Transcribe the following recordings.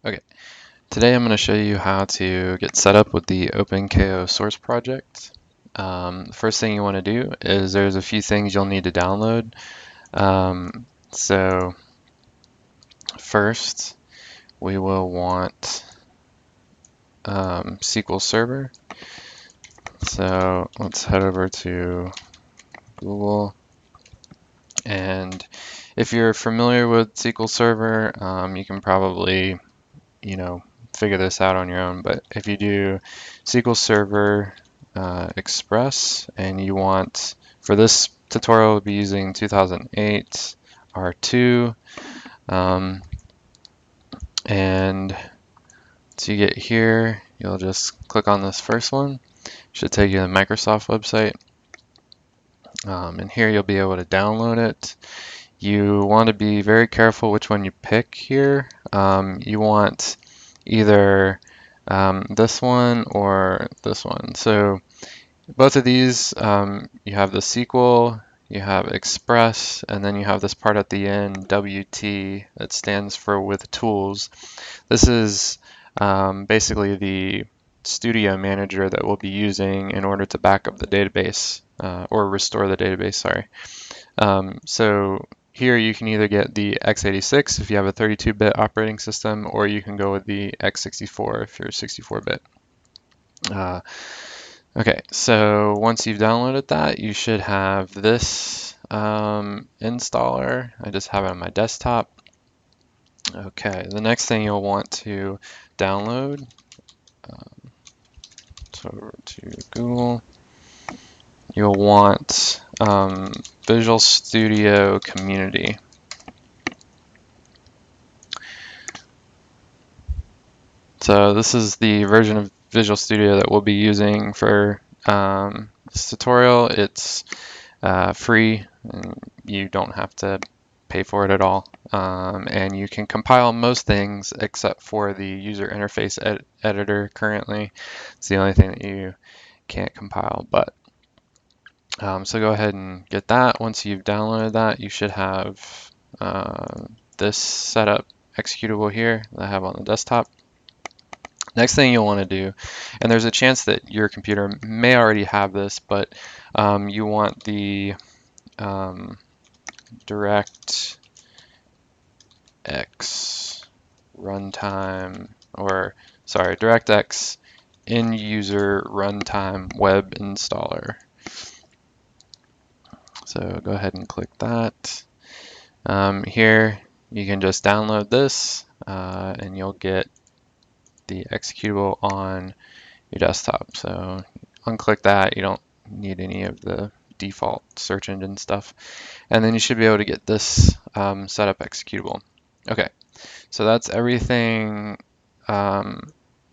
Okay, today I'm going to show you how to get set up with the Openko source project. The first thing you want to do is there's a few things you'll need to download. So first we will want SQL Server. So let's head over to Google, and if you're familiar with SQL Server, you can probably figure this out on your own. But if you do SQL Server Express, and you want, for this tutorial, we'll be using 2008 R2, and to get here, you'll just click on this first one. Should take you to the Microsoft website, and here you'll be able to download it. You want to be very careful which one you pick here. You want either this one or this one. So both of these, you have the SQL, you have Express, and then you have this part at the end, WT, that stands for with tools. This is basically the Studio Manager that we'll be using in order to back up the database, or restore the database, sorry. So here you can either get the x86 if you have a 32-bit operating system, or you can go with the x64 if you're 64-bit. Okay, so once you've downloaded that, you should have this installer. I just have it on my desktop. Okay, the next thing you'll want to download, so over to Google, you'll want Visual Studio Community. So this is the version of Visual Studio that we'll be using for this tutorial. It's free, and you don't have to pay for it at all. And you can compile most things except for the user interface editor currently. It's the only thing that you can't compile. But so go ahead and get that. Once you've downloaded that, you should have this setup executable here that I have on the desktop. Next thing you'll want to do, and there's a chance that your computer may already have this, but you want the DirectX runtime, or sorry, DirectX end user runtime web installer. So go ahead and click that. Here you can just download this, and you'll get the executable on your desktop. So unclick that. You don't need any of the default search engine stuff, and then you should be able to get this setup executable. Okay, so that's everything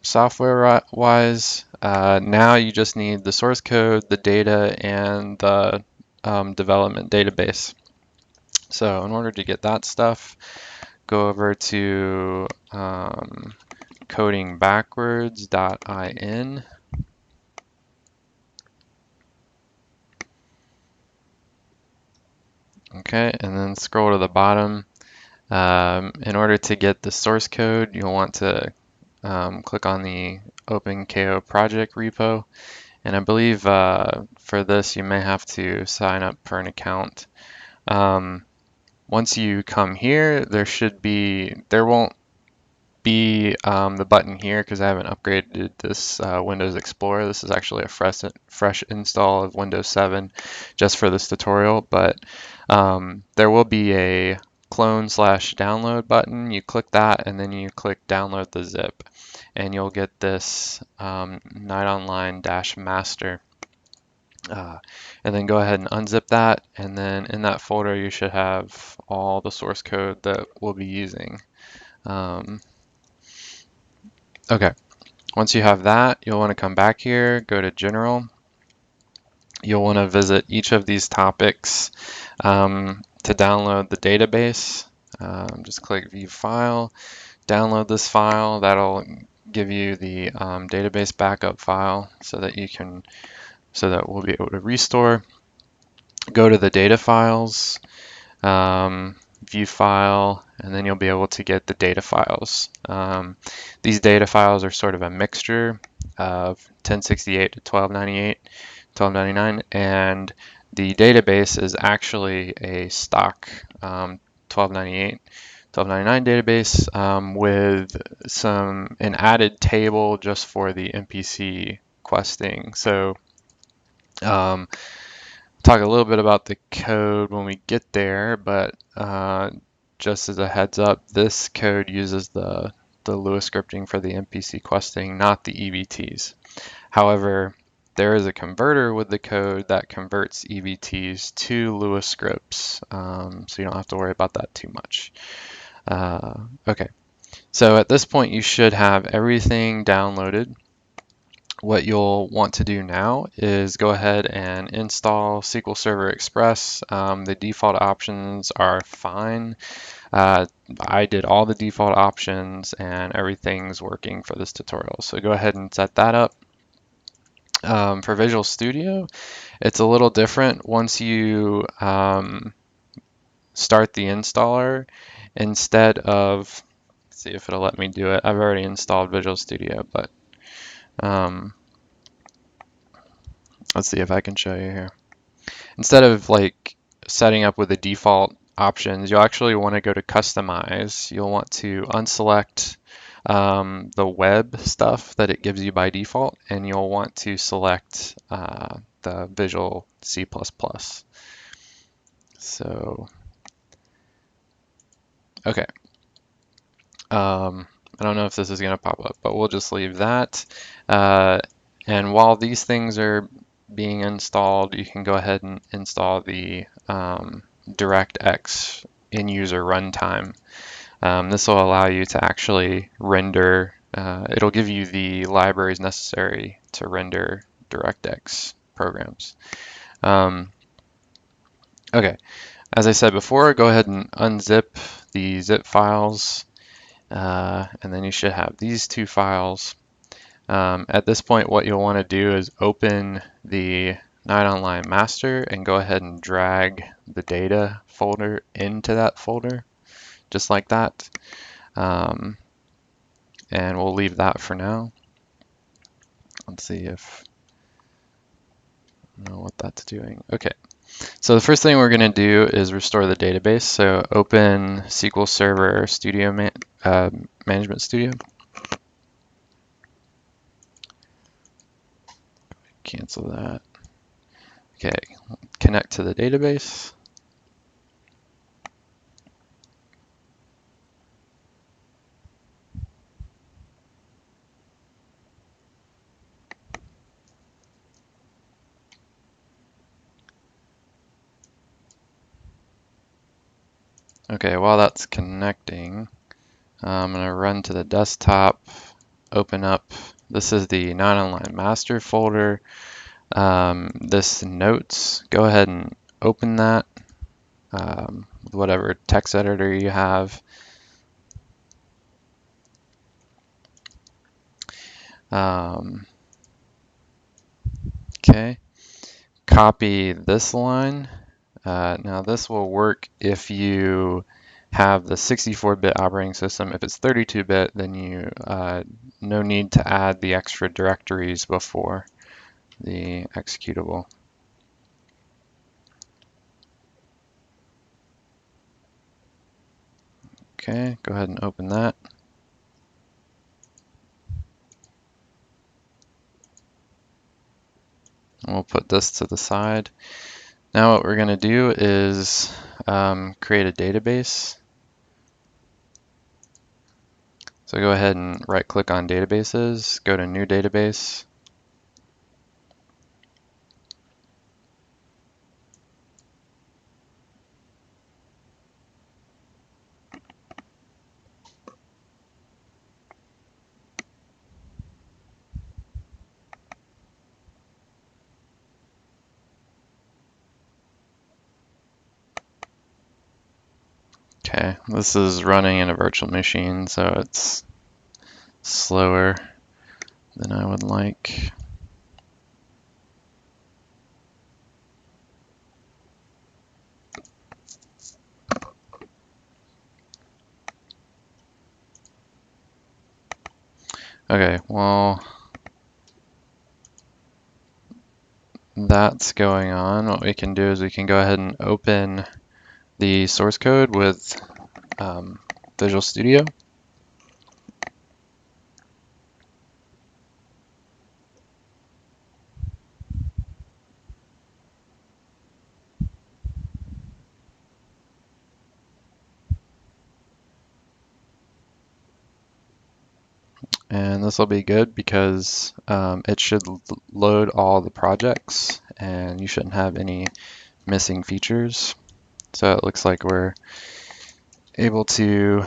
software wise. Now you just need the source code, the data, and the development database. So in order to get that stuff, go over to codingbackwards.in. Okay, and then scroll to the bottom. In order to get the source code, you'll want to click on the Openko project repo. And I believe for this, you may have to sign up for an account. Once you come here, there won't be the button here because I haven't upgraded this Windows Explorer. This is actually a fresh install of Windows 7 just for this tutorial, but there will be a clone/download button. You click that, and then you click download the zip, and you'll get this Night Online -master. And then go ahead and unzip that, and then in that folder you should have all the source code that we'll be using. Okay, once you have that, you'll want to come back here, go to General. You'll want to visit each of these topics to download the database. Just click View File, download this file. That'll give you the database backup file so that we'll be able to restore. Go to the data files, View File, and then you'll be able to get the data files. These data files are sort of a mixture of 1068 to 1298, 1299, and the database is actually a stock 1298, 1299 database with an added table just for the NPC questing. So talk a little bit about the code when we get there, but just as a heads up, this code uses the Lua scripting for the NPC questing, not the EBTs. However, there is a converter with the code that converts EBTs to Lua scripts, so you don't have to worry about that too much. Okay, so at this point you should have everything downloaded. What you'll want to do now is go ahead and install SQL Server Express. The default options are fine. I did all the default options and everything's working for this tutorial. So go ahead and set that up. For Visual Studio, it's a little different. Once you start the installer, instead of, let's see if it'll let me do it. I've already installed Visual Studio, but let's see if I can show you here. Instead of like setting up with the default options, you'll actually want to go to Customize. You'll want to unselect the web stuff that it gives you by default, and you'll want to select the Visual C++. So, okay. I don't know if this is going to pop up, but we'll just leave that. And while these things are being installed, you can go ahead and install the DirectX in-user runtime. This will allow you to actually render, it'll give you the libraries necessary to render DirectX programs. Okay, as I said before, go ahead and unzip the zip files, and then you should have these two files. At this point, what you'll want to do is open the Night Online master and go ahead and drag the data folder into that folder, just like that. And we'll leave that for now. Let's see if I know what that's doing. Okay, so the first thing we're going to do is restore the database. So open SQL Server Studio Management Studio. Cancel that. Okay, connect to the database. Okay, while that's connecting, I'm going to run to the desktop, open up, this is the Night Online master folder. This notes, go ahead and open that with whatever text editor you have. Okay, copy this line. Now this will work if you have the 64-bit operating system. If it's 32-bit, then you no need to add the extra directories before the executable. Okay, go ahead and open that. And we'll put this to the side. Now what we're going to do is create a database. So go ahead and right-click on databases, go to New Database. Okay, this is running in a virtual machine, so it's slower than I would like. Okay, well, that's going on. What we can do is we can go ahead and open the source code with Visual Studio. And this will be good because it should load all the projects and you shouldn't have any missing features. So it looks like we're able to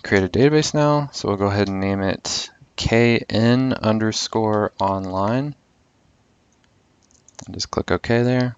create a database now. So we'll go ahead and name it kn_online and just click OK there.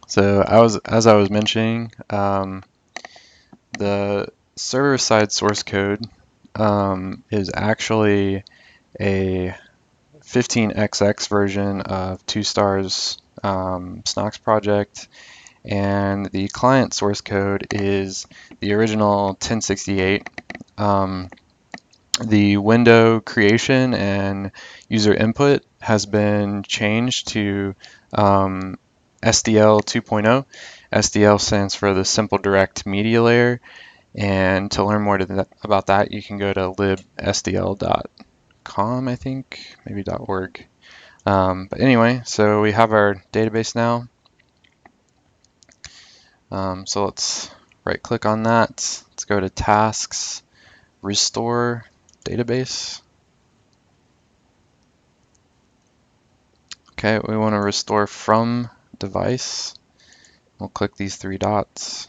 So as I was mentioning, the server-side source code is actually a 15xx version of 2Star's Snox project, and the client source code is the original 1068. The window creation and user input has been changed to SDL 2.0. SDL stands for the Simple Direct Media Layer, and to learn more about that, you can go to libsdl.com, I think, maybe .org. But anyway, so we have our database now. So let's right-click on that. Let's go to Tasks, Restore Database. Okay, we want to restore from device. We'll click these three dots.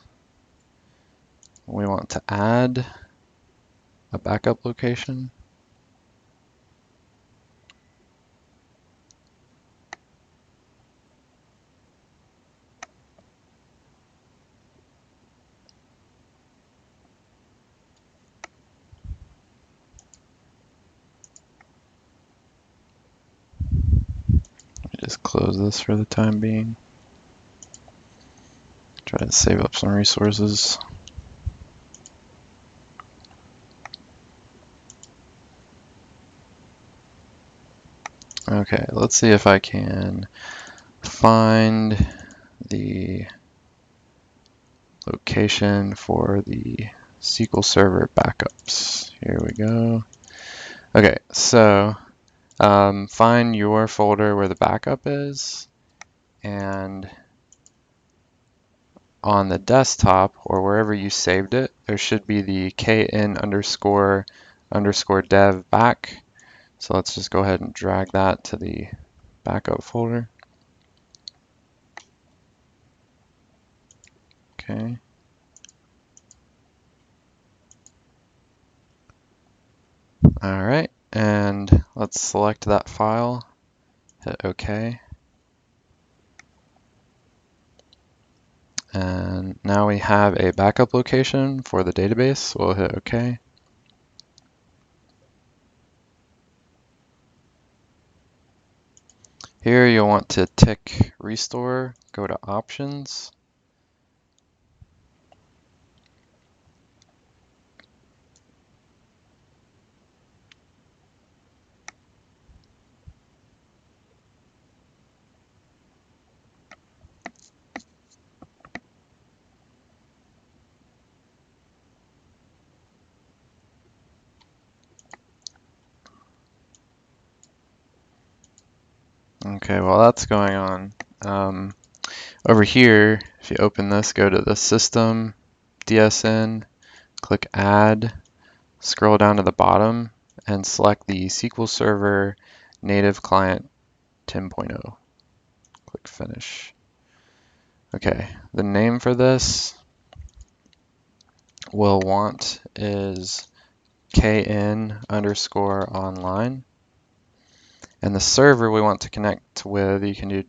We want to add a backup location. Just close this for the time being. Try to save up some resources. Okay, let's see if I can find the location for the SQL Server backups. Here we go. Okay, so find your folder where the backup is, and on the desktop or wherever you saved it, there should be the kn__dev back. So let's just go ahead and drag that to the backup folder. Okay. All right, and let's select that file, hit OK. And now we have a backup location for the database. We'll hit OK. Here you'll want to tick Restore, go to Options. Okay, while that's going on, over here, if you open this, go to the System, DSN, click Add, scroll down to the bottom, and select the SQL Server Native Client 10.0. Click Finish. Okay, the name for this we'll want is kn_online. And the server we want to connect with, you can do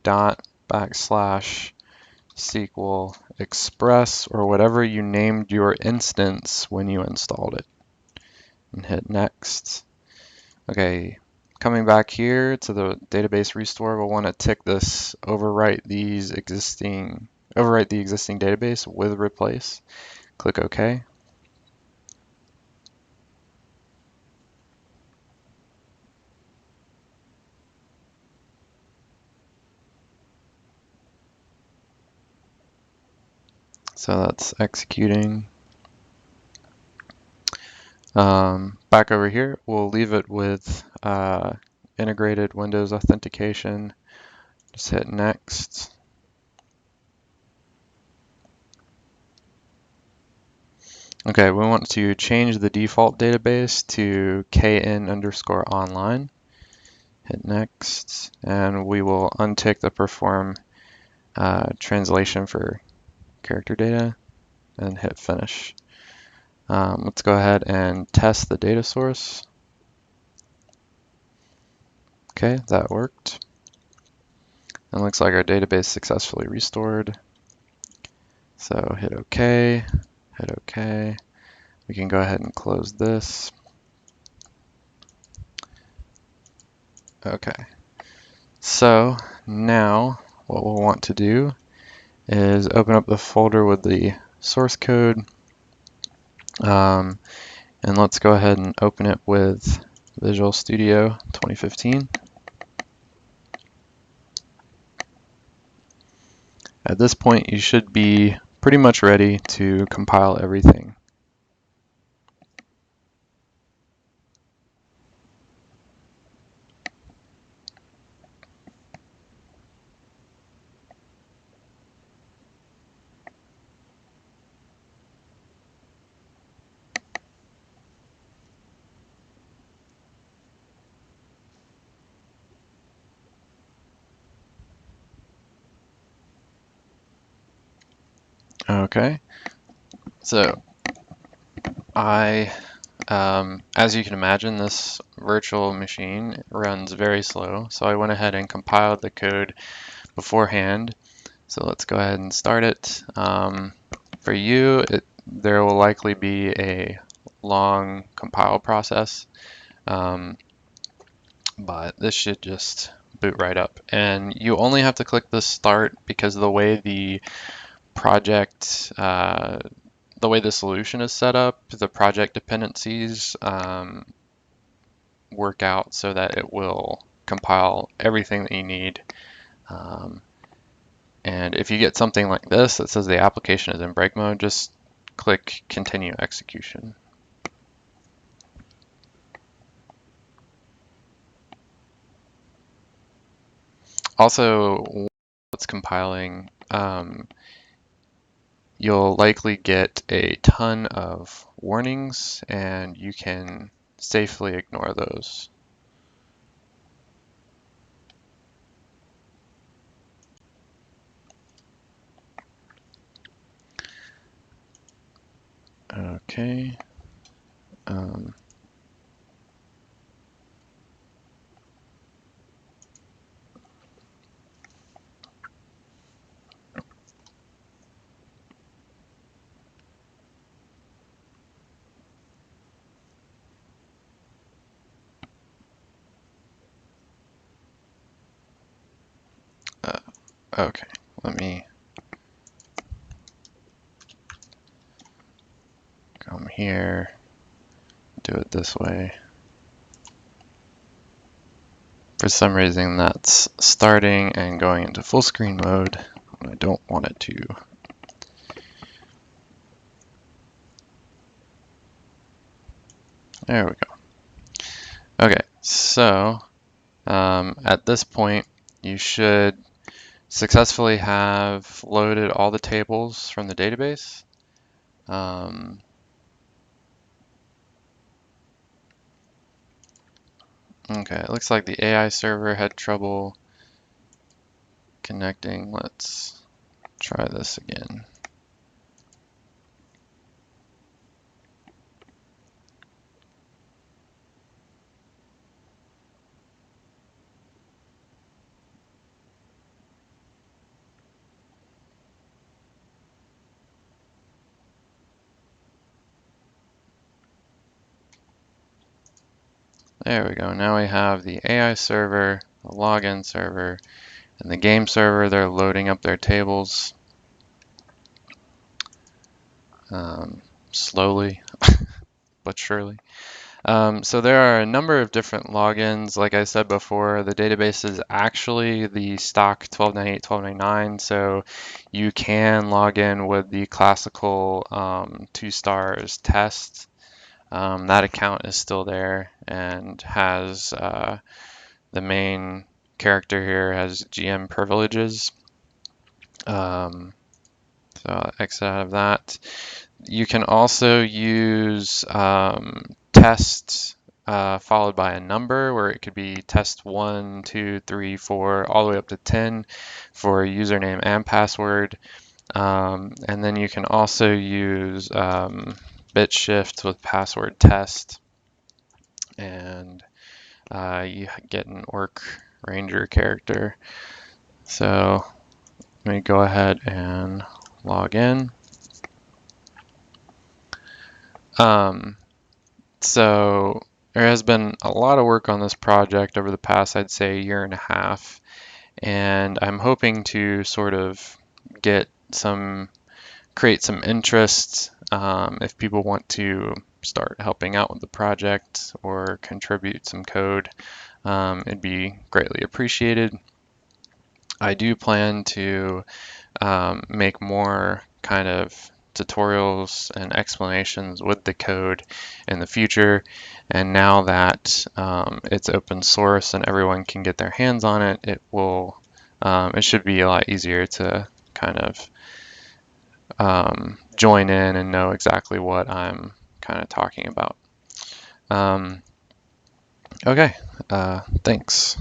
/SQL Express or whatever you named your instance when you installed it, and hit next. Okay, coming back here to the database restore, we'll want to tick this overwrite the existing database with replace. Click OK. So that's executing. Back over here, we'll leave it with integrated Windows authentication. Just hit next. Okay, we want to change the default database to kn_online. Hit next, and we will untick the perform translation for character data and hit finish. Let's go ahead and test the data source. Okay, that worked. And looks like our database successfully restored. So hit OK, hit OK. We can go ahead and close this. Okay, so now what we'll want to do is open up the folder with the source code. And let's go ahead and open it with Visual Studio 2015. At this point, you should be pretty much ready to compile everything. Okay, so as you can imagine, this virtual machine runs very slow, so I went ahead and compiled the code beforehand. So let's go ahead and start it. For you, there will likely be a long compile process, but this should just boot right up. And you only have to click the start because the way the project, the way the solution is set up, the project dependencies work out so that it will compile everything that you need. And if you get something like this that says the application is in break mode, just click continue execution. Also, while it's compiling, you'll likely get a ton of warnings, and you can safely ignore those. Okay. Okay, let me come here, do it this way. For some reason that's starting and going into full screen mode when I don't want it to. There we go. Okay, so at this point you should successfully have loaded all the tables from the database. Okay, it looks like the AI server had trouble connecting. Let's try this again. There we go. Now we have the AI server, the login server, and the game server. They're loading up their tables slowly but surely. So there are a number of different logins. Like I said before, the database is actually the stock 1298, 1299, so you can log in with the classical 2 stars test. That account is still there and has the main character here has GM privileges. So I'll exit out of that. You can also use test followed by a number, where it could be test 1, 2, 3, 4, all the way up to 10 for username and password. And then you can also use bit shift with password test, and you get an Orc Ranger character. So let me go ahead and log in. So there has been a lot of work on this project over the past, I'd say, year and a half, and I'm hoping to sort of create some interest. If people want to start helping out with the project or contribute some code, it'd be greatly appreciated. I do plan to make more kind of tutorials and explanations with the code in the future. And now that it's open source and everyone can get their hands on it, it should be a lot easier to kind of join in and know exactly what I'm kind of talking about. Okay, thanks.